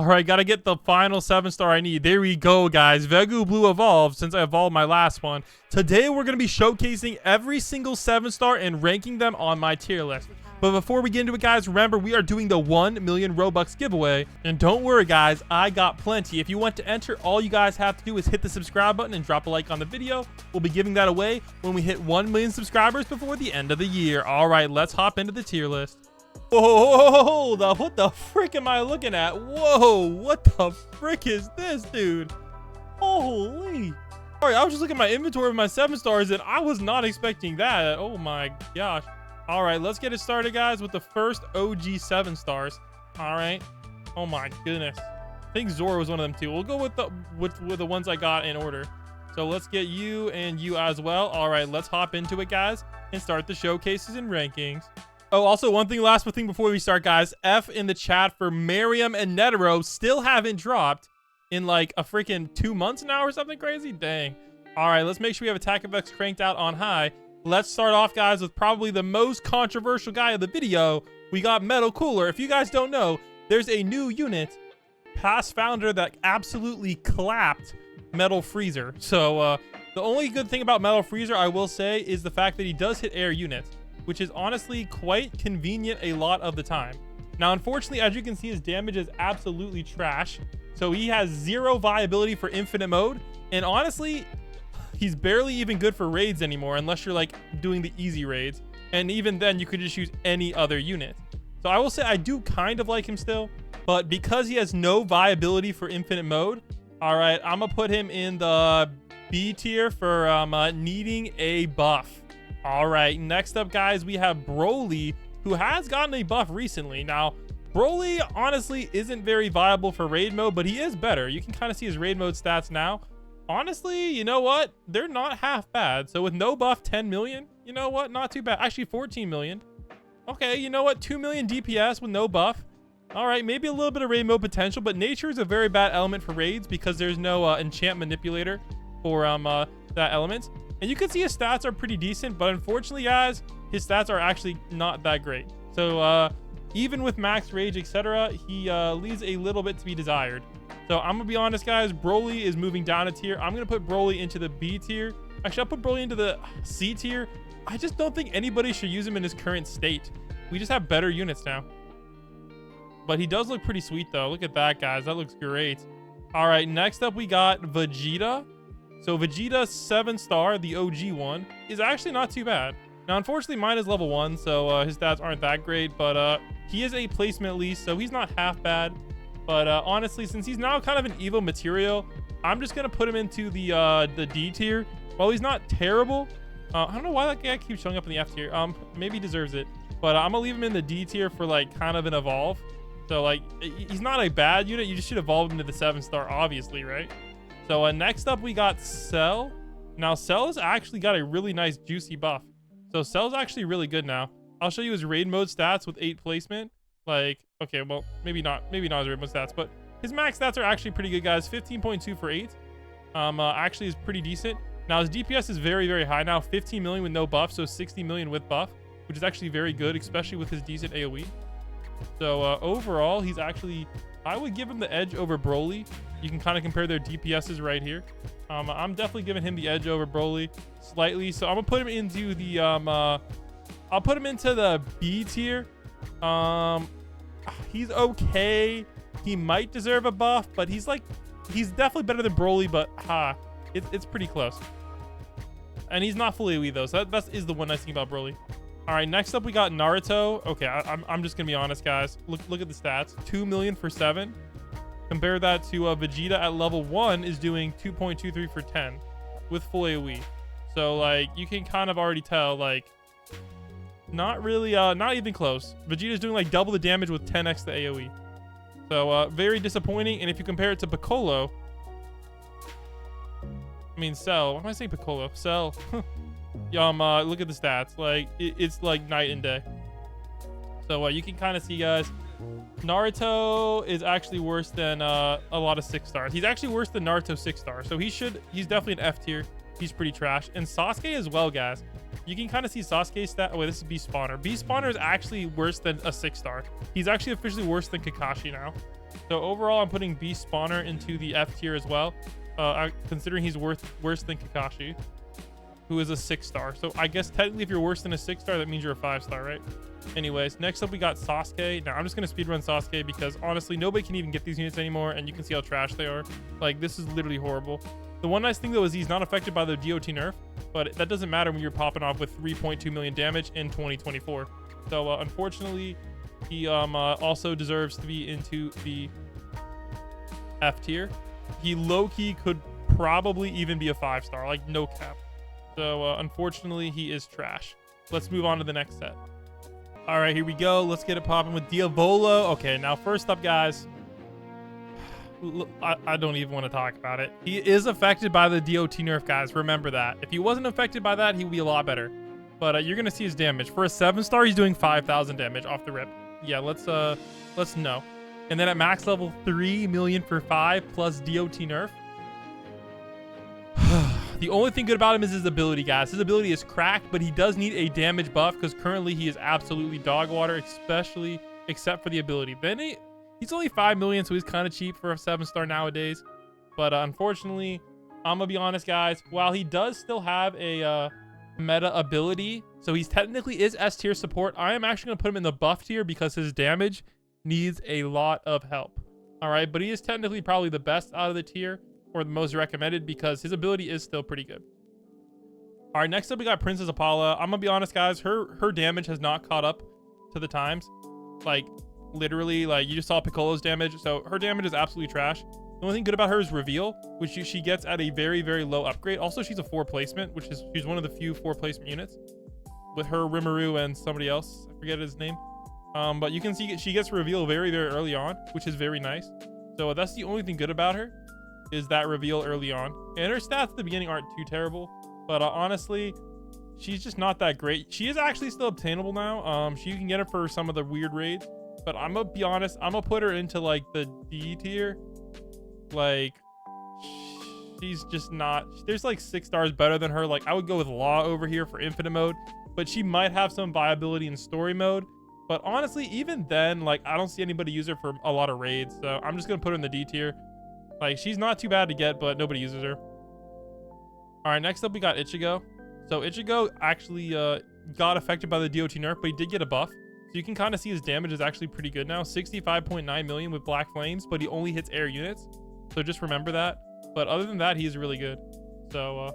All right, gotta get the final 7-star I need. There we go, guys. Vegu Blue evolved since I evolved my last one. Today, we're gonna be showcasing every single 7-star and ranking them on my tier list. But before we get into it, guys, remember we are doing the 1 million Robux giveaway. And don't worry, guys, I got plenty. If you want to enter, all you guys have to do is hit the subscribe button and drop a like on the video. We'll be giving that away when we hit 1 million subscribers before the end of the year. All right, let's hop into the tier list. Whoa, hold up. What the frick am I looking at? Whoa, what the frick is this, dude? Holy. All right, I was just looking at my inventory of my 7-stars and I was not expecting that. Oh my gosh. All right, let's get it started, guys, with the first OG 7-stars. All right. Oh my goodness. I think Zora was one of them too. We'll go with the ones I got in order. So let's get you and you as well. All right, let's hop into it, guys, and start the showcases and rankings. Oh, also one thing, last thing before we start, guys, F in the chat for Miriam and Netero still haven't dropped in like a freaking 2 months now or something crazy. Dang. All right, let's make sure we have attack effects cranked out on high. Let's start off, guys, with probably the most controversial guy of the video. We got Metal Cooler. If you guys don't know, there's a new unit, past founder, that absolutely clapped Metal Freezer. So the only good thing about Metal Freezer, I will say, is the fact that he does hit air units, which is honestly quite convenient a lot of the time. Now, unfortunately, as you can see, his damage is absolutely trash. So he has 0 viability for infinite mode. And honestly, he's barely even good for raids anymore, unless you're like doing the easy raids. And even then, you could just use any other unit. So I will say I do kind of like him still, but because he has no viability for infinite mode, all right, I'm gonna put him in the B tier for needing a buff. All right, next up, guys, we have Broly, who has gotten a buff recently. Now, Broly honestly isn't very viable for raid mode, but he is better. You can kind of see his raid mode stats now. Honestly, you know what? They're not half bad. So with no buff, 10 million, you know what? Not too bad. Actually, 14 million. Okay, you know what? 2 million DPS with no buff. All right, maybe a little bit of raid mode potential, but nature is a very bad element for raids because there's no enchant manipulator for that element. And you can see his stats are pretty decent, but unfortunately, guys, his stats are actually not that great. So even with max rage, etc., he leaves a little bit to be desired. So I'm gonna be honest, guys, Broly is moving down a tier. I'm gonna put Broly into the B tier. Actually, I'll put Broly into the C tier. I just don't think anybody should use him in his current state. We just have better units now. But he does look pretty sweet, though. Look at that, guys. That looks great. All right, next up, we got Vegeta. So Vegeta 7-star, the OG one, is actually not too bad. Now, unfortunately, mine is level 1, so his stats aren't that great, but he is a placement at least, so he's not half bad. But honestly, since he's now kind of an evil material, I'm just gonna put him into the D tier. While he's not terrible, I don't know why that guy keeps showing up in the F tier. Maybe he deserves it, but I'm gonna leave him in the D tier for like kind of an evolve. So like, he's not a bad unit. You just should evolve him to the 7-star, obviously, right? So next up, we got Cell. Now, Cell has actually got a really nice juicy buff. So Cell's actually really good now. I'll show you his raid mode stats with 8 placement. Like, okay, well, maybe not his raid mode stats, but his max stats are actually pretty good, guys. 15.2 for 8. Actually is pretty decent. Now, his DPS is very, very high now. 15 million with no buff, so 60 million with buff, which is actually very good, especially with his decent AoE. So overall, he's actually, I would give him the edge over Broly. You can kind of compare their DPSs right here. I'm definitely giving him the edge over Broly slightly. So I'm gonna put him into the I'll put him into the B tier. He's okay. He might deserve a buff, but he's definitely better than Broly, but it's pretty close. And he's not fully AoE though, so that is the one nice thing about Broly. All right, next up we got Naruto. Okay, I'm just gonna be honest, guys. Look at the stats. 2 million for 7. Compare that to Vegeta at level 1 is doing 2.23 for 10 with full AoE. So like you can kind of already tell, like, not really, not even close. Vegeta's doing like double the damage with 10x the AoE. So very disappointing. And if you compare it to Piccolo, I mean Cell. Why am I saying Piccolo? Cell. Look at the stats. Like it's like night and day. So you can kind of see, guys, Naruto is actually worse than a lot of 6-stars. He's actually worse than Naruto 6-star. So he's definitely an F tier. He's pretty trash. And Sasuke as well, guys. You can kind of see Sasuke's stat. Oh, wait, this is B Spawner. B Spawner is actually worse than a 6-star. He's actually officially worse than Kakashi now. So overall, I'm putting Beast Spawner into the F tier as well, considering he's worse than Kakashi, who is a 6-star. So I guess technically if you're worse than a 6-star, that means you're a 5-star, right? Anyways, next up we got Sasuke. Now I'm just gonna speedrun Sasuke because honestly nobody can even get these units anymore, and you can see how trash they are. Like, this is literally horrible. The one nice thing though is he's not affected by the DOT nerf, but that doesn't matter when you're popping off with 3.2 million damage in 2024. So unfortunately, he also deserves to be into the F tier. He low-key could probably even be a 5-star, like no cap. So unfortunately, he is trash. Let's move on to the next set. All right, here we go. Let's get it popping with Diavolo. Okay, now first up, guys. I don't even want to talk about it. He is affected by the DOT nerf, guys. Remember that. If he wasn't affected by that, he would be a lot better. But you're gonna see his damage. For a 7-star, he's doing 5,000 damage off the rip. Yeah, let's know. And then at max level, 3 million for 5 plus DOT nerf. The only thing good about him is his ability, guys. His ability is cracked, but he does need a damage buff because currently he is absolutely dog water, except for the ability. Then he's only 5 million, so he's kind of cheap for a 7-star nowadays. But unfortunately, I'm gonna be honest, guys. While he does still have a meta ability, so he's technically is S tier support, I am actually gonna put him in the buff tier because his damage needs a lot of help. All right, but he is technically probably the best out of the tier, or the most recommended, because his ability is still pretty good. All right, next up we got Princess Apollo. I'm gonna be honest, guys, her damage has not caught up to the times. Like, literally, like, you just saw Piccolo's damage, so her damage is absolutely trash. The only thing good about her is reveal, which she gets at a very, very low upgrade. Also, she's a 4 placement, which is she's one of the few 4 placement units with her Rimuru and somebody else, I forget his name. But you can see she gets reveal very, very early on, which is very nice. So that's the only thing good about her, is that reveal early on. And her stats at the beginning aren't too terrible, but honestly, she's just not that great. She is actually still obtainable now. You can get her for some of the weird raids, but I'm gonna be honest, I'm gonna put her into like the D tier. Like, she's just not, there's like 6 stars better than her. Like, I would go with Law over here for infinite mode, but she might have some viability in story mode. But honestly, even then, like, I don't see anybody use her for a lot of raids, so I'm just gonna put her in the D tier. Like, she's not too bad to get, but nobody uses her. All right, next up we got Ichigo. So Ichigo actually got affected by the DOT nerf, but he did get a buff. So you can kind of see his damage is actually pretty good now. 65.9 million with Black Flames, but he only hits air units. So just remember that. But other than that, he's really good. So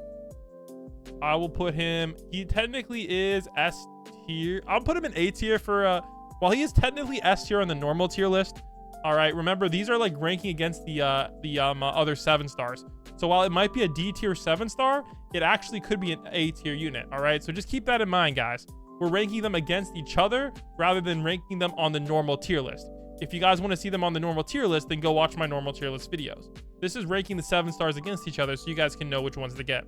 I will put him, he technically is S tier. I'll put him in A tier for, while he is technically S tier on the normal tier list. All right, remember, these are like ranking against the other 7-stars. So while it might be a D tier 7-star, it actually could be an A tier unit. All right, so just keep that in mind, guys. We're ranking them against each other rather than ranking them on the normal tier list. If you guys want to see them on the normal tier list, then go watch my normal tier list videos. This is ranking the 7-stars against each other so you guys can know which ones to get.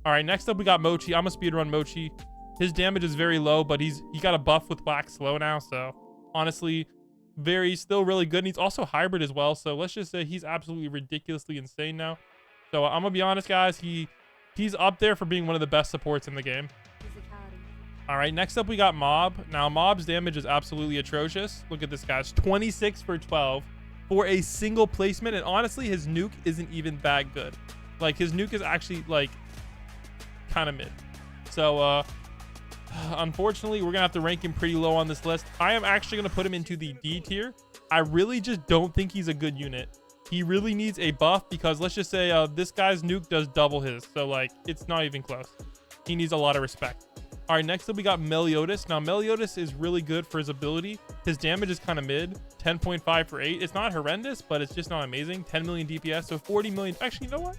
All right, next up we got Mochi. I'm gonna speedrun Mochi. His damage is very low, but he got a buff with Black Slow now, so honestly, still really good. And he's also hybrid as well, so let's just say he's absolutely ridiculously insane now. So I'm gonna be honest, guys, he's up there for being one of the best supports in the game. All right, next up we got Mob. Now Mob's damage is absolutely atrocious. Look at this, guys. 26 for 12 for a single placement, and honestly his nuke isn't even that good. Like, his nuke is actually like kind of mid. So unfortunately, we're gonna have to rank him pretty low on this list. I am actually gonna put him into the D tier. I really just don't think he's a good unit. He really needs a buff because let's just say this guy's nuke does double his, so like it's not even close. He needs a lot of respect. All right, next up we got Meliodas. Now Meliodas is really good for his ability. His damage is kind of mid, 10.5 for 8. It's not horrendous, but it's just not amazing. 10 million DPS, so 40 million. Actually, you know what?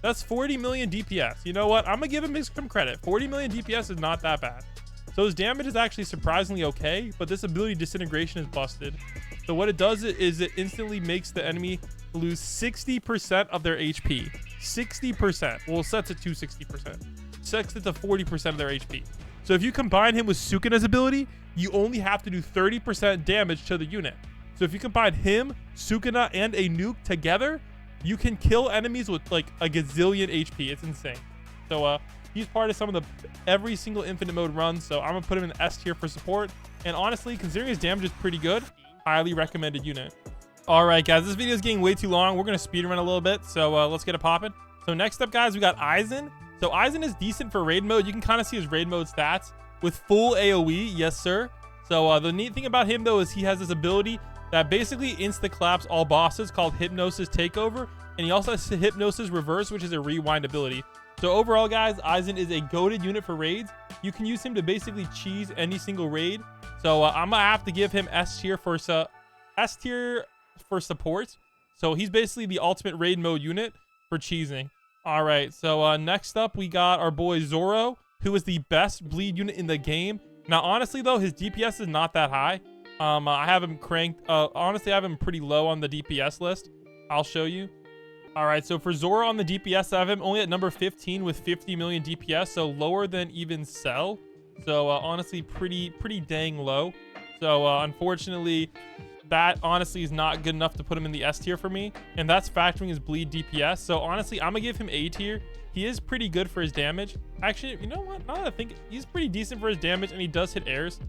That's 40 million DPS. You know what? I'm gonna give him some credit. 40 million DPS is not that bad. So his damage is actually surprisingly okay, but this ability Disintegration is busted. So what it does is it instantly makes the enemy lose 60% of their HP. 60%. Well, it sets it to 60%. Sets it to 40% of their HP. So if you combine him with Sukuna's ability, you only have to do 30% damage to the unit. So if you combine him, Sukuna, and a nuke together, you can kill enemies with like a gazillion HP. It's insane. So he's part of some of the every single infinite mode runs. So I'm gonna put him in S tier for support. And honestly, considering his damage is pretty good, highly recommended unit. All right, guys, this video is getting way too long. We're going to speed run a little bit, so let's get it popping. So next up, guys, we got Aizen. So Aizen is decent for raid mode. You can kind of see his raid mode stats with full AoE. Yes, sir. So the neat thing about him, though, is he has this ability that basically insta-claps all bosses called Hypnosis Takeover. And he also has Hypnosis Reverse, which is a rewind ability. So overall, guys, Aizen is a goated unit for raids. You can use him to basically cheese any single raid. So I'm going to have to give him S tier for support. So he's basically the ultimate raid mode unit for cheesing. All right, so next up we got our boy Zoro, who is the best bleed unit in the game. Now honestly though, his DPS is not that high. I have him cranked, honestly I have him pretty low on the DPS list. I'll show you. All right, so for Zoro on the DPS, I have him only at number 15 with 50 million DPS, so lower than even Cell. So honestly pretty dang low. So unfortunately, that honestly is not good enough to put him in the S tier for me, and that's factoring his bleed DPS. So honestly, I'm gonna give him A tier. He is pretty good for his damage. Actually, you know what? Now that I think, he's pretty decent for his damage, and he does hit airs.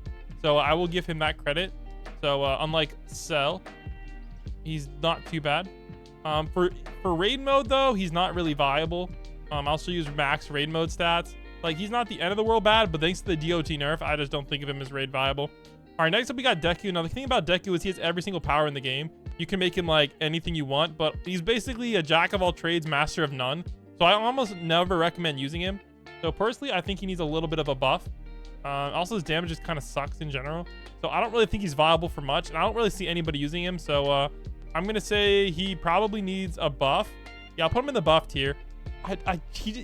So I will give him that credit. So unlike Cell, he's not too bad. For raid mode though, he's not really viable. I'll also use max raid mode stats. Like, he's not the end of the world bad, but thanks to the DOT nerf, I just don't think of him as raid viable. All right, next up we got Deku. Now the thing about Deku is he has every single power in the game. You can make him like anything you want, but he's basically a jack of all trades, master of none. So I almost never recommend using him. So personally, I think he needs a little bit of a buff. Also, his damage just kind of sucks in general. So I don't really think he's viable for much, and I don't really see anybody using him. So I'm gonna say he probably needs a buff. Yeah, I'll put him in the buff tier.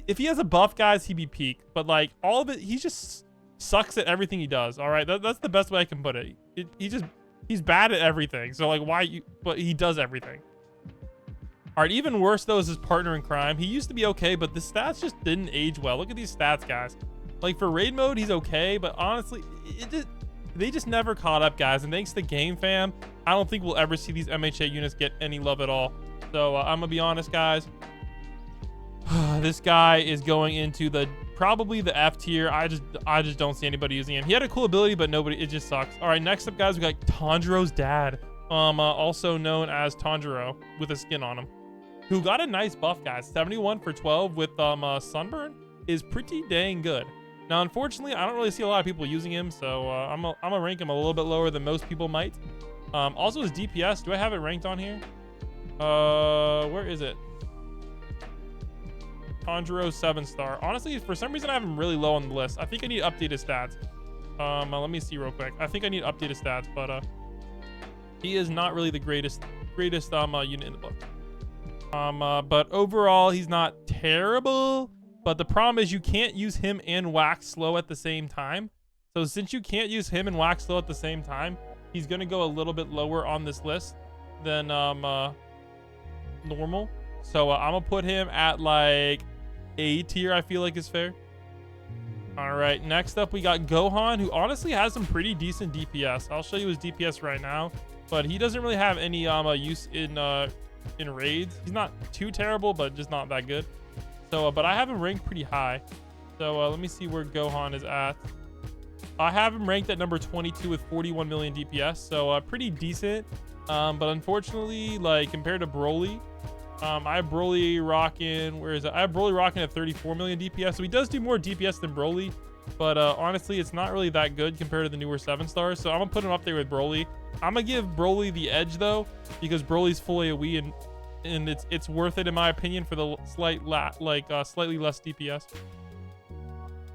If he has a buff, guys, he'd be peak. But like all of it, he just sucks at everything he does. All right, that's the best way I can put it. He's bad at everything. So like, but he does everything. All right, even worse though is his partner in crime. He used to be okay, but the stats just didn't age well. Look at these stats, guys. Like for raid mode, he's okay, but honestly, they just never caught up, guys. And thanks to Game Fam, I don't think we'll ever see these MHA units get any love at all. So I'm gonna be honest, guys. This guy is going into probably the F tier. I just don't see anybody using him. He had a cool ability, but nobody. It just sucks. All right, next up, guys, we got Tanjiro's dad, also known as Tanjiro, with a skin on him, who got a nice buff, guys. 71 for 12 with Sunburn is pretty dang good. Now, unfortunately, I don't really see a lot of people using him, so I'm gonna rank him a little bit lower than most people might. Also, his DPS. Do I have it ranked on here? Where is it? Tanjiro 7-star. Honestly, for some reason I have him really low on the list. I think I need to update his stats. Let me see real quick. I think I need to update his stats, but he is not really the greatest unit in the book. But overall he's not terrible, but the problem is you can't use him and Wax Slow at the same time. So since you can't use him and Wax Slow at the same time, he's gonna go a little bit lower on this list than normal. So I'm gonna put him at like A tier. I feel like is fair. All right, next up we got Gohan, who honestly has some pretty decent DPS. I'll show you his DPS right now, but he doesn't really have any use in raids. He's not too terrible, but just not that good. So but I have him ranked pretty high. So let me see where Gohan is at. I have him ranked at number 22 with 41 million DPS. So pretty decent. But unfortunately, like compared to Broly, I have Broly rocking, where is it? I have Broly rocking at 34 million DPS. So he does do more DPS than Broly, but honestly, it's not really that good compared to the newer 7-stars. So I'm gonna put him up there with Broly. I'm gonna give Broly the edge though, because Broly's full AoE and it's worth it in my opinion for the slightly less DPS.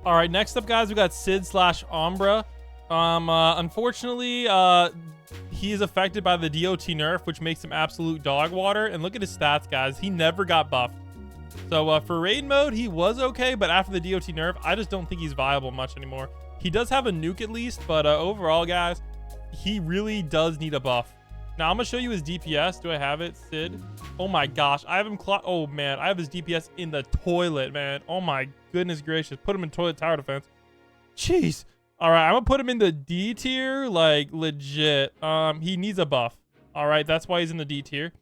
All right, next up, guys, we got Sid/Umbra. Unfortunately, he is affected by the DOT nerf, which makes him absolute dog water. And look at his stats, guys. He never got buffed. So for raid mode, he was okay, but after the DOT nerf, I just don't think he's viable much anymore. He does have a nuke at least, but overall, guys, he really does need a buff. Now I'm gonna show you his DPS. Do I have it, Sid? Oh my gosh, I have him. Oh man, I have his DPS in the toilet, man. Oh my goodness gracious, put him in toilet tower defense. Jeez. All right, I'm gonna put him in the D tier, like legit. He needs a buff. All right, that's why he's in the D tier.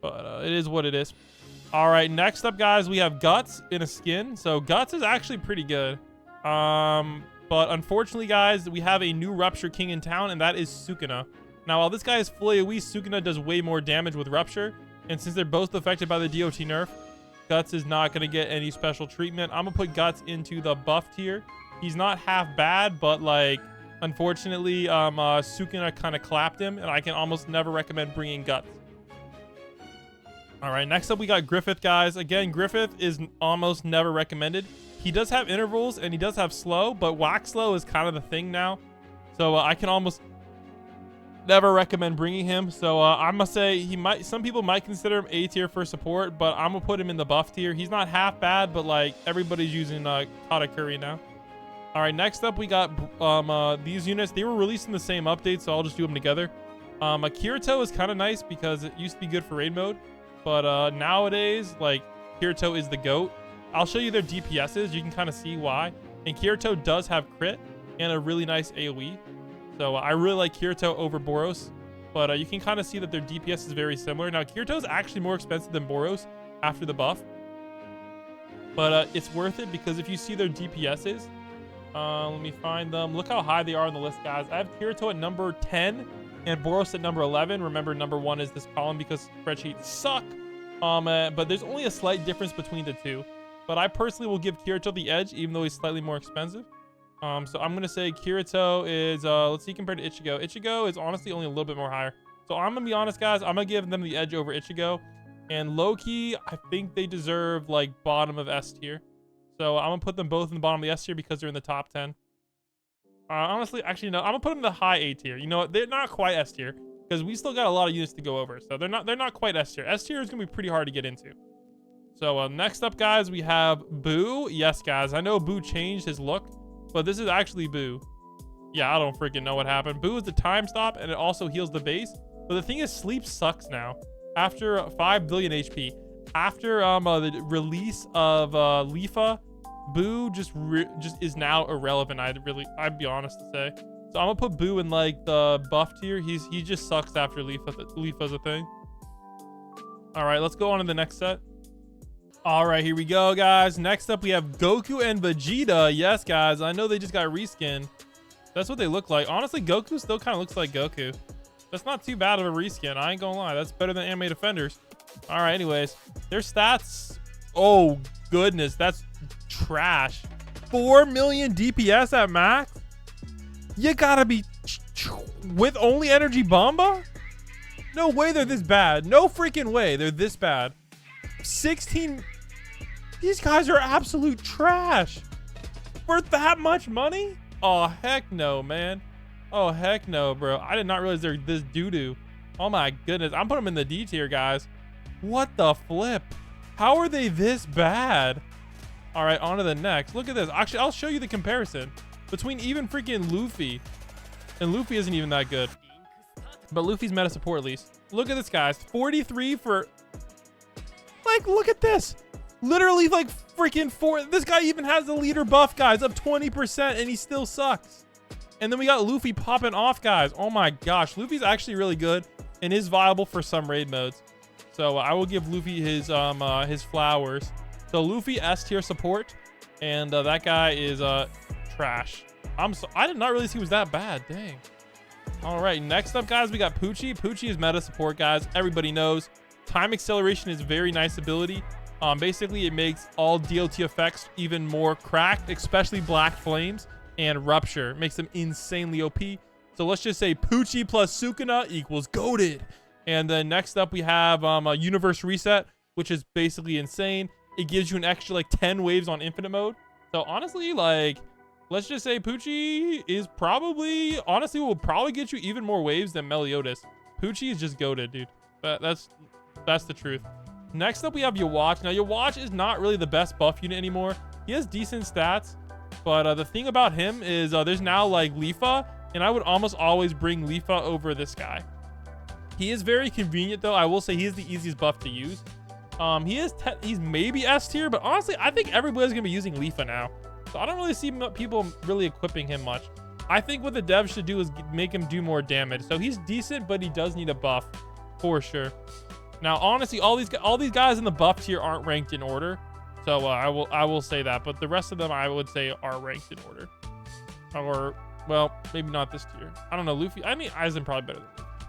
But it is what it is. All right, next up, guys, we have Guts in a skin. So Guts is actually pretty good. But unfortunately, guys, we have a new Rupture King in town, and that is Sukuna. Now, while this guy is full AoE, Sukuna does way more damage with Rupture. And since they're both affected by the DOT nerf, Guts is not going to get any special treatment. I'm going to put Guts into the buff tier. He's not half bad, but like, unfortunately, Sukuna kind of clapped him, and I can almost never recommend bringing Guts. All right, next up we got Griffith, guys. Again, Griffith is almost never recommended. He does have intervals, and he does have slow, but whack slow is kind of the thing now. So I can almost never recommend bringing him. So I must say some people might consider him A tier for support, but I'm gonna put him in the buff tier. He's not half bad, but like everybody's using Katakuri now. All right, next up we got these units. They were released in the same update, so I'll just do them together. Kirito is kind of nice because it used to be good for raid mode, but nowadays like Kirito is the GOAT. I'll show you their DPSs. You can kind of see why. And Kirito does have crit and a really nice AoE. So I really like Kirito over Boros, but you can kind of see that their DPS is very similar. Now, Kirito is actually more expensive than Boros after the buff, but it's worth it because if you see their DPSs, let me find them. Look how high they are on the list, guys. I have Kirito at number 10 and Boros at number 11. Remember, number 1 is this column because spreadsheets suck. But there's only a slight difference between the two. But I personally will give Kirito the edge, even though he's slightly more expensive. So I'm going to say Kirito is, let's see, compared to Ichigo. Ichigo is honestly only a little bit more higher. So I'm going to be honest, guys. I'm going to give them the edge over Ichigo. And low-key, I think they deserve, like, bottom of S tier. So I'm going to put them both in the bottom of the S tier because they're in the top 10. Honestly, actually, no. I'm going to put them in the high A tier. You know what? They're not quite S tier because we still got a lot of units to go over. So they're not quite S tier. S tier is going to be pretty hard to get into. So next up, guys, we have Boo. Yes, guys. I know Boo changed his look, but this is actually Boo. Yeah, I don't freaking know what happened. Boo is the time stop, and it also heals the base. But the thing is, sleep sucks now. After 5 billion HP, after the release of Leafa, Boo just is now irrelevant. I'd be honest to say. So I'm gonna put Boo in like the buff tier. He just sucks after Leafa's a thing. All right, let's go on to the next set. All right, here we go, guys. Next up, we have Goku and Vegeta. Yes, guys, I know they just got reskinned. That's what they look like. Honestly, Goku still kind of looks like Goku. That's not too bad of a reskin. I ain't gonna lie. That's better than Anime Defenders. All right, anyways, their stats. Oh, goodness, that's trash. 4 million DPS at max? You gotta be with only Energy Bomba? No way they're this bad. No freaking way they're this bad. 16. These guys are absolute trash. For that much money? Oh, heck no, man. Oh, heck no, bro. I did not realize they're this doo-doo. Oh, my goodness. I'm putting them in the D tier, guys. What the flip? How are they this bad? All right, on to the next. Look at this. Actually, I'll show you the comparison between even freaking Luffy. And Luffy isn't even that good. But Luffy's meta support at least. Look at this, guys. 43 for... Like, look at this. Literally, like, freaking 4. This guy even has the leader buff, guys, of 20%, and he still sucks. And then we got Luffy popping off, guys. Oh, my gosh. Luffy's actually really good and is viable for some raid modes. So I will give Luffy his flowers. So Luffy S tier support, and that guy is trash. I did not realize he was that bad. Dang. All right, next up, guys, we got Poochie. Poochie is meta support, guys. Everybody knows. Time acceleration is a very nice ability. Basically, it makes all DOT effects even more cracked, especially Black Flames and Rupture. It makes them insanely OP. So let's just say Poochie plus Sukuna equals goated. And then next up, we have a Universe Reset, which is basically insane. It gives you an extra like 10 waves on Infinite Mode. So honestly, like, let's just say Poochie is probably, honestly, will probably get you even more waves than Meliodas. Poochie is just goated, dude. That's the truth. Next up, we have Yawatch. Now, Yawatch is not really the best buff unit anymore. He has decent stats, but the thing about him is there's now like Leafa, and I would almost always bring Leafa over this guy. He is very convenient, though. I will say he is the easiest buff to use. He's maybe S tier, but honestly, I think everybody's gonna be using Leafa now. So I don't really see people really equipping him much. I think what the devs should do is make him do more damage. So he's decent, but he does need a buff for sure. Now, honestly, all these guys in the buff tier aren't ranked in order. So I will say that, but the rest of them I would say are ranked in order. Or, well, maybe not this tier. I don't know. Luffy, I mean, Aizen probably better than Luffy.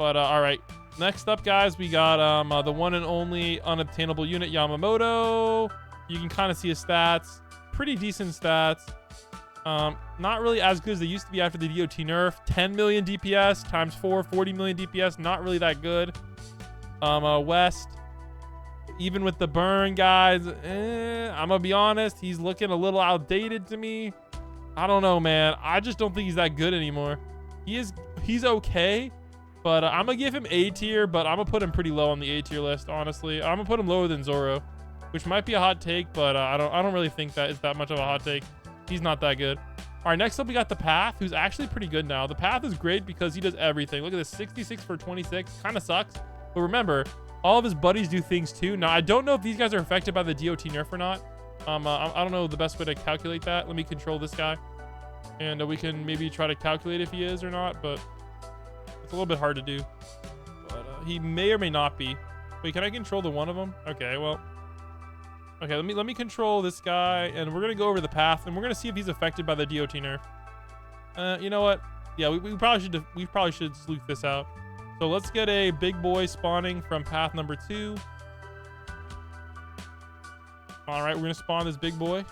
But all right, next up, guys, we got the one and only unobtainable unit Yamamoto. You can kind of see his stats, pretty decent stats. Not really as good as they used to be after the DOT nerf. 10 million DPS times 4, 40 million DPS. Not really that good. West, even with the burn, guys, I'm gonna be honest, he's looking a little outdated to me. I don't know, man. I just don't think he's that good anymore. He's okay, but I'm gonna give him A tier, but I'm gonna put him pretty low on the A tier list, honestly. I'm gonna put him lower than Zoro, which might be a hot take, but I don't really think that is that much of a hot take. He's not that good. All right, next up we got the Path, who's actually pretty good now. The Path is great because he does everything. Look at this, 66 for 26. Kind of sucks, but remember, all of his buddies do things too. Now, I don't know if these guys are affected by the DOT nerf or not. I don't know the best way to calculate that. Let me control this guy, and we can maybe try to calculate if he is or not, but it's a little bit hard to do. But he may or may not be. Wait, can I control the one of them? Okay, well, okay, let me control this guy, and we're gonna go over the Path, and we're gonna see if he's affected by the DOT nerf. You know what? Yeah, we probably should sleuth this out. So let's get a big boy spawning from path number 2. All right, we're gonna spawn this big boy,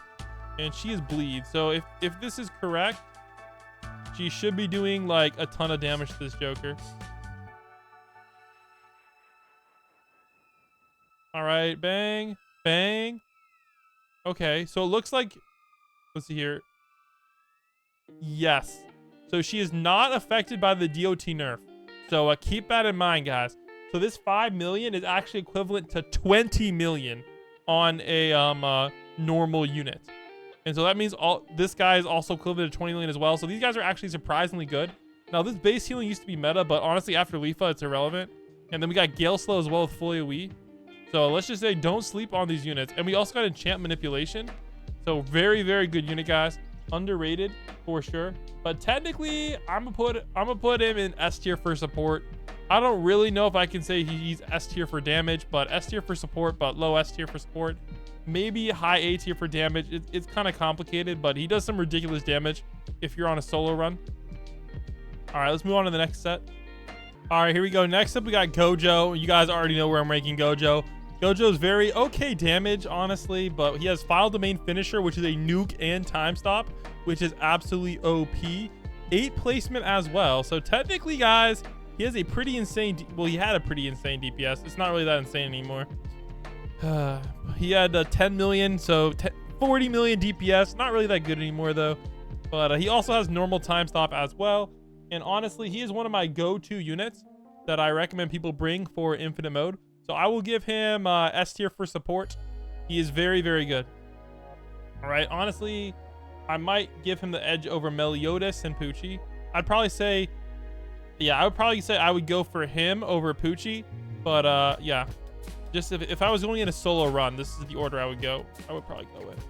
and she is bleed. So if this is correct, she should be doing like a ton of damage to this Joker. All right, bang, bang. Okay, so it looks like, let's see here. Yes, so she is not affected by the DOT nerf. So keep that in mind, guys. So this 5 million is actually equivalent to 20 million on a normal unit. And so that means this guy is also equivalent to 20 million as well. So these guys are actually surprisingly good. Now, this base healing used to be meta, but honestly, after Leafa, it's irrelevant. And then we got Gale Slow as well with fully AoE. So let's just say don't sleep on these units. And we also got Enchant Manipulation. So very, very good unit, guys. Underrated for sure, but technically I'm gonna put him in S tier for support. I don't really know if I can say he's S tier for damage, but S tier for support, but low S tier for support. Maybe high A tier for damage. It's kind of complicated, but he does some ridiculous damage if you're on a solo run. All right, let's move on to the next set. All right, here we go. Next up we got Gojo. You guys already know where I'm ranking Gojo. Gojo's very okay damage, honestly, but he has File Domain Finisher, which is a nuke and time stop, which is absolutely OP. 8 placement as well. So technically, guys, he has a pretty insane, well, he had a pretty insane DPS. It's not really that insane anymore. He had 10 million, so 40 million DPS. Not really that good anymore, though. But he also has normal time stop as well. And honestly, he is one of my go-to units that I recommend people bring for infinite mode. So I will give him S tier for support. He is very, very good. All right, honestly, I might give him the edge over Meliodas and Poochie. I'd probably say, yeah, I would probably say I would go for him over Poochie. But yeah, just if I was going in a solo run, this is the order I would probably go with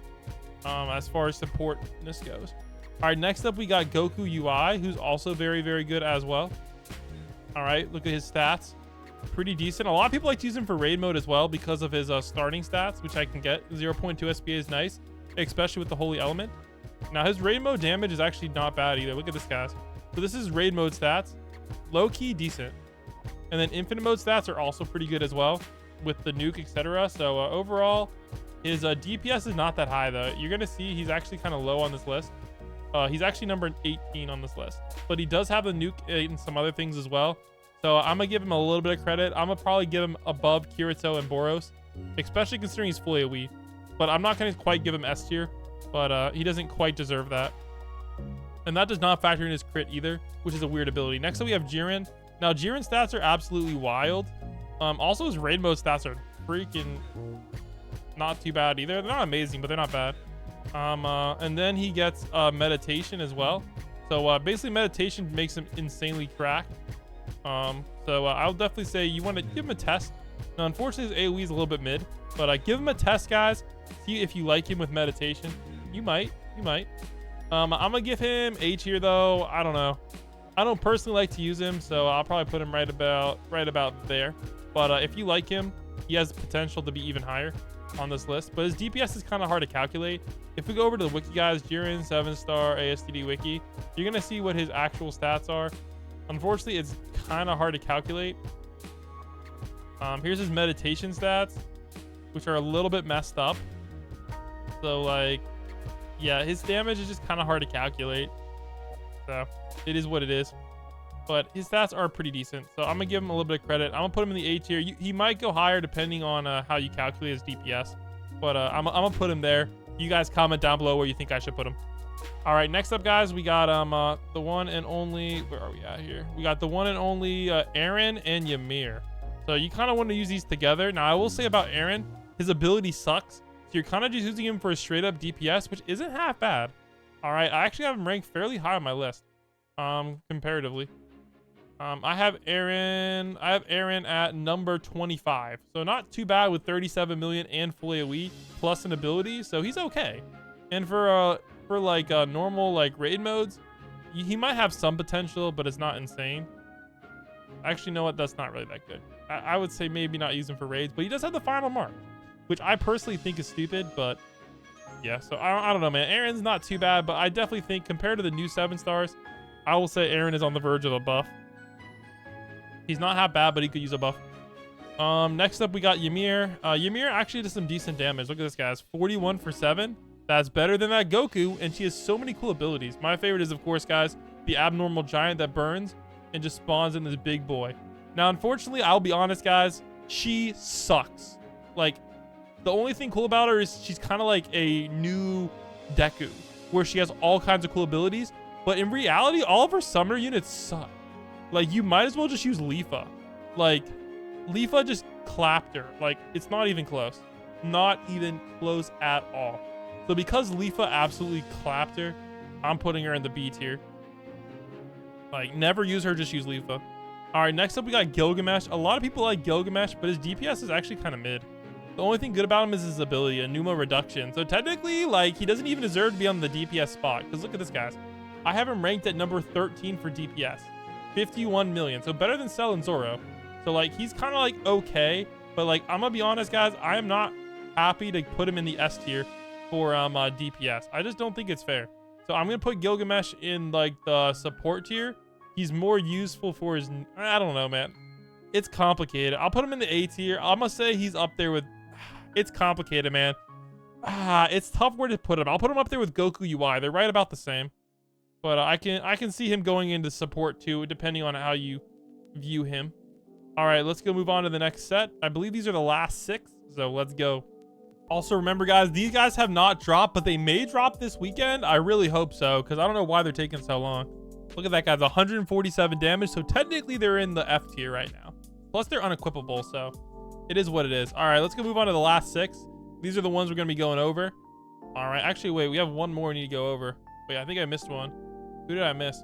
as far as supportness goes. All right, next up we got Goku UI, who's also very, very good as well. All right, look at his stats. Pretty decent. A lot of people like to use him for raid mode as well because of his starting stats, which I can get. 0.2 SPA is nice, especially with the Holy Element. Now, his raid mode damage is actually not bad either. Look at this, guys. So this is raid mode stats. Low-key decent. And then infinite mode stats are also pretty good as well with the nuke, etc. So overall, his DPS is not that high, though. You're going to see he's actually kind of low on this list. He's actually number 18 on this list. But he does have the nuke and some other things as well. So I'm going to give him a little bit of credit. I'm going to probably give him above Kirito and Boros, especially considering he's fully AoE. But I'm not going to quite give him S tier, but he doesn't quite deserve that. And that does not factor in his crit either, which is a weird ability. Next up, we have Jiren. Now, Jiren's stats are absolutely wild. Also, his raid mode stats are freaking not too bad either. They're not amazing, but they're not bad. And then he gets meditation as well. So basically, meditation makes him insanely cracked. So I'll definitely say you want to give him a test. Now, unfortunately, his AoE is a little bit mid, but give him a test, guys. See if you like him with meditation. You might. I'm gonna give him A tier though. I don't know. I don't personally like to use him, so I'll probably put him right about there. But if you like him, he has potential to be even higher on this list. But his DPS is kind of hard to calculate. If we go over to the wiki, guys, Jiren 7-star Astd wiki, you're gonna see what his actual stats are. Unfortunately, it's kind of hard to calculate. Here's his meditation stats, which are a little bit messed up. So like, yeah, his damage is just kind of hard to calculate. So it is what it is. But his stats are pretty decent. So I'm gonna give him a little bit of credit. I'm gonna put him in the A tier. He might go higher depending on how you calculate his DPS. But I'm gonna put him there. You guys comment down below where you think I should put him. All right, next up, guys, we got the one and only, where are we at here? We got the one and only Aaron and Ymir. So you kind of want to use these together. Now, I will say about Aaron, his ability sucks. So you're kind of just using him for a straight up DPS, which isn't half bad. All right, I actually have him ranked fairly high on my list, comparatively. I have Aaron at number 25. So not too bad with 37 million and full AoE plus an ability. So he's okay. And for like normal like raid modes, he might have some potential, but it's not insane. Actually, you know what? That's not really that good. I would say maybe not use him for raids, but he does have the final mark, which I personally think is stupid, but yeah. So I don't know, man. Aaron's not too bad, but I definitely think compared to the new 7 stars, I will say Aaron is on the verge of a buff. He's not half bad, but he could use a buff. Next up, we got Ymir. Ymir actually does some decent damage. Look at this, guys. 41 for 7. That's better than that Goku, and she has so many cool abilities. My favorite is, of course, guys, the abnormal giant that burns and just spawns in this big boy. Now, unfortunately, I'll be honest, guys, she sucks. Like, the only thing cool about her is she's kind of like a new Deku, where she has all kinds of cool abilities, but in reality, all of her summoner units suck. Like, you might as well just use Leafa. Like, Leafa just clapped her. Like, it's not even close. Not even close at all. So because Leafa absolutely clapped her, I'm putting her in the B tier. Like, never use her, just use Leafa. All right, next up we got Gilgamesh. A lot of people like Gilgamesh, but his DPS is actually kind of mid. The only thing good about him is his ability, a Pneuma reduction. So technically, like, he doesn't even deserve to be on the DPS spot. Because look at this, guys. I have him ranked at number 13 for DPS. 51 million. So better than Cell and Zoro. So, like, he's kind of, like, okay. But, like, I'm going to be honest, guys. I am not happy to put him in the S tier for DPS. I just don't think it's fair. So I'm going to put Gilgamesh in, like, the support tier. He's more useful for his... I don't know, man. It's complicated. I'll put him in the A tier. I'm going to say he's up there with... It's complicated, man. It's tough where to put him. I'll put him up there with Goku UI. They're right about the same. But I can see him going into support too, depending on how you view him. All right, let's go move on to the next set. I believe these are the last 6, so let's go. Also, remember, guys, these guys have not dropped, but they may drop this weekend. I really hope so, because I don't know why they're taking so long. Look at that, guys, 147 damage, so technically they're in the F tier right now. Plus, they're unequipable, so it is what it is. All right, let's go move on to the last 6. These are the ones we're going to be going over. All right, actually, wait, we have one more we need to go over. Wait, I think I missed one. Who did I miss?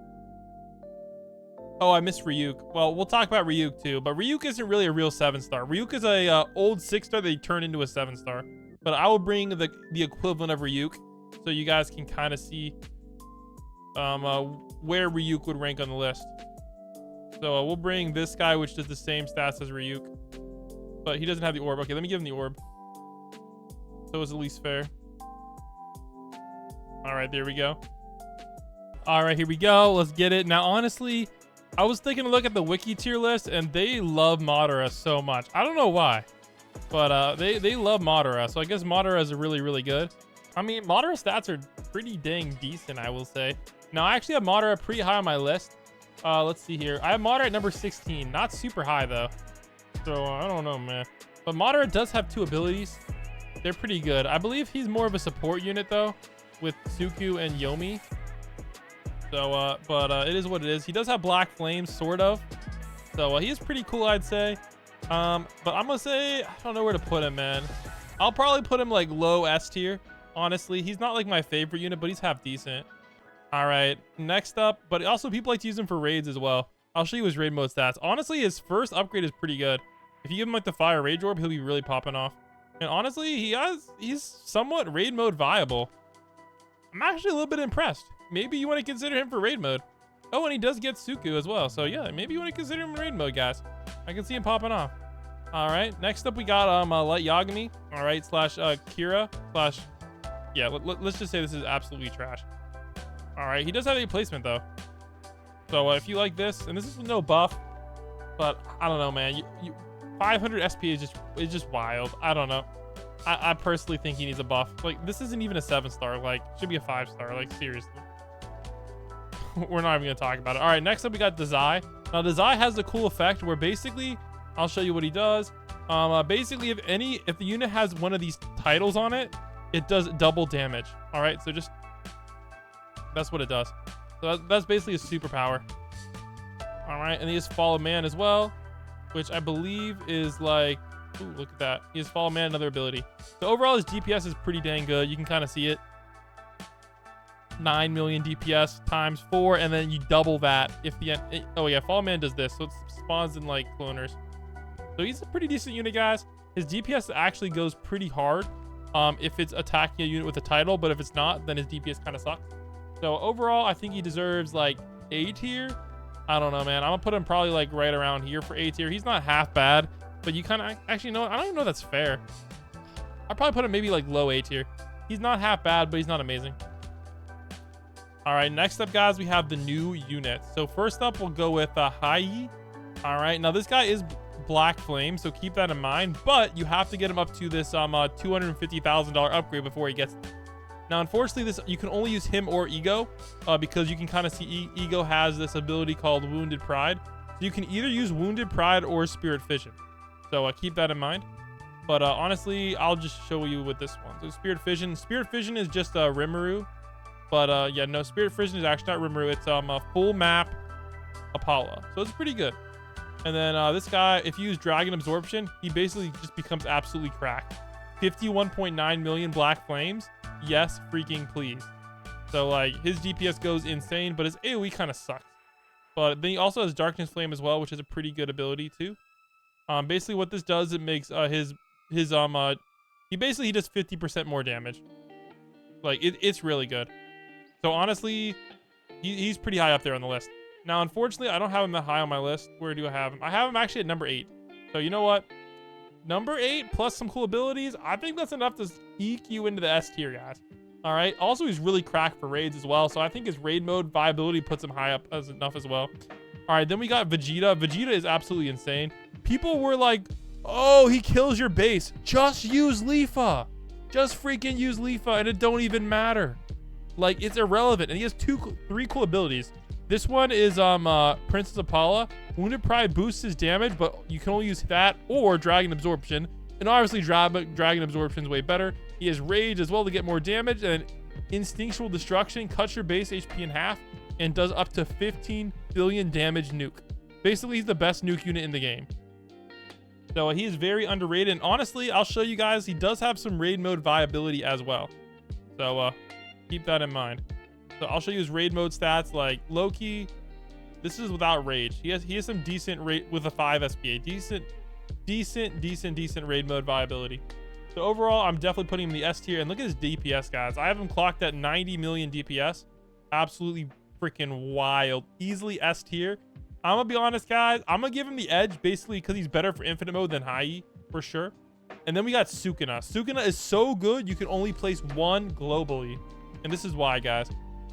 Oh, I missed Ryuk. Well, we'll talk about Ryuk too, but Ryuk isn't really a real 7-star. Ryuk is a old 6-star that he turned into a 7-star. But I will bring the equivalent of Ryuk so you guys can kind of see where Ryuk would rank on the list. So we'll bring this guy, which does the same stats as Ryuk, but he doesn't have the orb. Okay, let me give him the orb, so it's at least fair. All right, there we go. All right, here we go. Let's get it. Now, honestly, I was taking a look at the wiki tier list, and they love Madara so much. I don't know why, but they love Madara. So I guess Madara is really, really good. I mean, Madara stats are pretty dang decent, I will say. Now, I actually have Madara pretty high on my list. Let's see here. I have Madara at number 16. Not super high, though. So, I don't know, man. But Madara does have 2 abilities. They're pretty good. I believe he's more of a support unit, though, with Suku and Yomi. So, but it is what it is. He does have black flames, sort of. So, he is pretty cool, I'd say. But I'm gonna say, I don't know where to put him, man. I'll probably put him, like, low S tier. Honestly, he's not, like, my favorite unit, but he's half decent. All right, next up. But also, people like to use him for raids as well. I'll show you his raid mode stats. Honestly, his first upgrade is pretty good. If you give him, like, the fire rage orb, he'll be really popping off. And honestly, he's somewhat raid mode viable. I'm actually a little bit impressed. Maybe you want to consider him for raid mode. Oh, and he does get Suku as well. So yeah, maybe you want to consider him in raid mode, guys. I can see him popping off. All right, next up we got Light Yagami. All right, slash Kira slash, yeah. Let's just say this is absolutely trash. All right, he does have a placement though. So if you like this, and this is with no buff, but I don't know, man. 500 SP is just wild. I don't know. I personally think he needs a buff. Like, this isn't even a 7-star. Like, should be a 5-star. Like, seriously. We're not even gonna talk about it. All right, next up we got Dazai. Now Dazai has the cool effect where basically, I'll show you what he does. Basically, if the unit has one of these titles on it, it does double damage. All right, so that's what it does. So that's basically a superpower. All right, and he has Follow Man as well, which I believe is like, ooh, look at that. He has Follow Man, another ability. So overall, his DPS is pretty dang good. You can kind of see it. 9 million DPS times 4, and then you double that if oh yeah, Follow Man does this, so it spawns in like cloners. So he's a pretty decent unit, guys. His DPS actually goes pretty hard if it's attacking a unit with a title, but if it's not, then his DPS kind of sucks. So overall, I think he deserves like A tier. I don't know, man. I'm gonna put him probably like right around here for A tier. He's not half bad, but you kind of actually know, I don't even know if that's fair. I'd probably put him maybe like low A tier. He's not half bad, but he's not amazing. All right, next up, guys, we have the new units. So first up, we'll go with Hai. All right, now this guy is Black Flame, so keep that in mind, but you have to get him up to this $250,000 upgrade before he gets it. Now, unfortunately, this you can only use him or Ego because you can kind of see Ego has this ability called Wounded Pride. So you can either use Wounded Pride or Spirit Fission. So keep that in mind. But honestly, I'll just show you with this one. So Spirit Fission is just Rimuru. But yeah, no, Spirit Fission is actually not Rimuru. It's a full map Apollo. So it's pretty good. And then this guy, if you use Dragon Absorption, he basically just becomes absolutely cracked. 51.9 million Black Flames. Yes, freaking please. So like his DPS goes insane, but his AoE kind of sucks. But then he also has Darkness Flame as well, which is a pretty good ability too. Basically what this does, it makes he does 50% more damage. Like it's really good. So honestly, he's pretty high up there on the list. Now, unfortunately, I don't have him that high on my list. Where do I have him? I have him actually at number 8. So you know what? Number 8 plus some cool abilities. I think that's enough to eke you into the S tier, guys. All right. Also, he's really cracked for raids as well. So I think his raid mode viability puts him high up as enough as well. All right. Then we got Vegeta. Vegeta is absolutely insane. People were like, oh, he kills your base. Just use Leafa. Just freaking use Leafa and it don't even matter. Like, it's irrelevant. And he has 3 cool abilities. This one is Princess Apollo. Wounded Pride boosts his damage, but you can only use that or Dragon Absorption. And obviously, Dragon Absorption is way better. He has Rage as well to get more damage. And Instinctual Destruction cuts your base HP in half and does up to 15 billion damage nuke. Basically, he's the best nuke unit in the game. So he is very underrated. And honestly, I'll show you guys, he does have some raid mode viability as well. So keep that in mind. So I'll show you his raid mode stats. Like Loki, this is without rage. He has some decent rate with a 5 SPA. Decent raid mode viability. So overall, I'm definitely putting him in the S tier. And look at his DPS, guys. I have him clocked at 90 million DPS. Absolutely freaking wild. Easily S tier. I'm gonna be honest, guys. I'm gonna give him the edge basically because he's better for infinite mode than Hai for sure. And then we got Sukuna. Sukuna is so good you can only place 1 globally, and this is why, guys.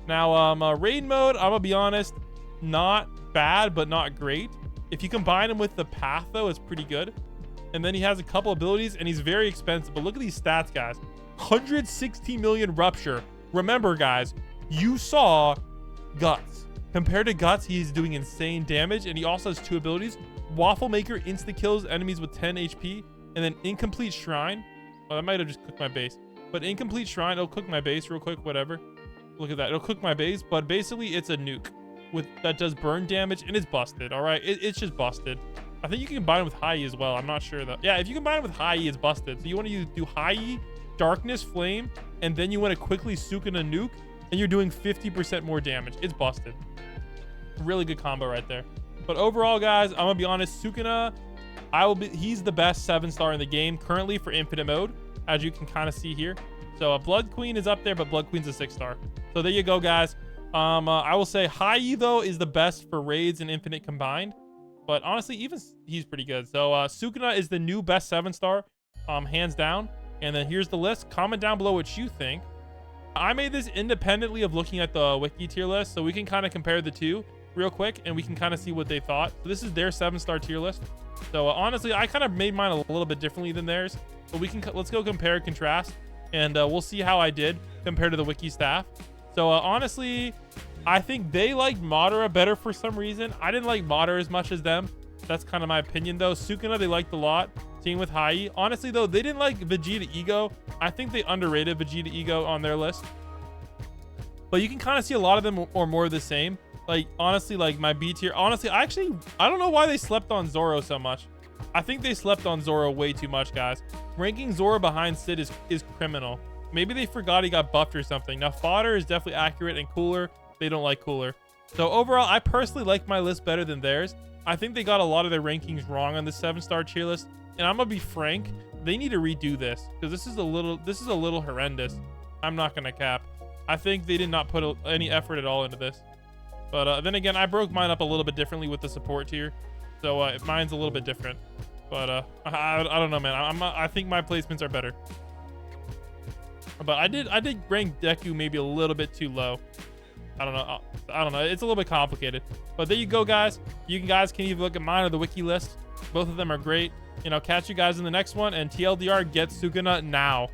Now, raid mode, I'm gonna be honest, not bad, but not great. If you combine him with the path, though, it's pretty good. And then he has a couple abilities, and he's very expensive. But look at these stats, guys. 160 million rupture. Remember, guys, you saw Guts. Compared to Guts, he's doing insane damage, and he also has 2 abilities. Waffle Maker insta-kills enemies with 10 HP, and then Incomplete Shrine. Oh, that might have just cooked my base. But Incomplete Shrine, it'll cook my base real quick, whatever. Look at that. It'll cook my base, but basically it's a nuke that does burn damage, and it's busted. All right, it's just busted. I think you can combine it with Hai as well. I'm not sure though. Yeah, if you combine it with Hai, it's busted. So you want to do Hai, Darkness Flame, and then you want to quickly Sukuna nuke, and you're doing 50% more damage. It's busted. Really good combo right there. But overall, guys, I'm gonna be honest. Sukuna, he's the best 7-star in the game currently for infinite mode, as you can kind of see here. So Blood Queen is up there, but Blood Queen's a 6-star. So there you go, guys. I will say Hai, though, is the best for raids and infinite combined. But honestly, even he's pretty good. So Sukuna is the new best 7-star, hands down. And then here's the list. Comment down below what you think. I made this independently of looking at the wiki tier list, so we can kind of compare the two. real quick, and we can kind of see what they thought. So this is their 7-star tier list. So honestly, I kind of made mine a little bit differently than theirs, but let's go compare and contrast, and we'll see how I did compared to the wiki staff. So honestly, I think they liked Madara better for some reason. I didn't like Madara as much as them. That's kind of my opinion though. Sukuna they liked a lot. Same with Hai. Honestly though, they didn't like Vegeta Ego. I think they underrated Vegeta Ego on their list. But you can kind of see a lot of them or more of the same. Like honestly, like my B tier. Honestly, I don't know why they slept on Zoro so much. I think they slept on Zoro way too much, guys. Ranking Zoro behind Sid is criminal. Maybe they forgot he got buffed or something. Now fodder is definitely accurate, and cooler, they don't like cooler. So overall, I personally like my list better than theirs. I think they got a lot of their rankings wrong on the 7-star tier list, and I'm gonna be frank, they need to redo this because this is a little horrendous. I'm not gonna cap. I think they did not put any effort at all into this. But then again, I broke mine up a little bit differently with the support tier, so mine's a little bit different. But I don't know, man. I think my placements are better. But I did rank Deku maybe a little bit too low. I don't know. It's a little bit complicated. But there you go, guys. You guys can either look at mine or the wiki list. Both of them are great. Catch you guys in the next one. And TLDR, get Sukuna now.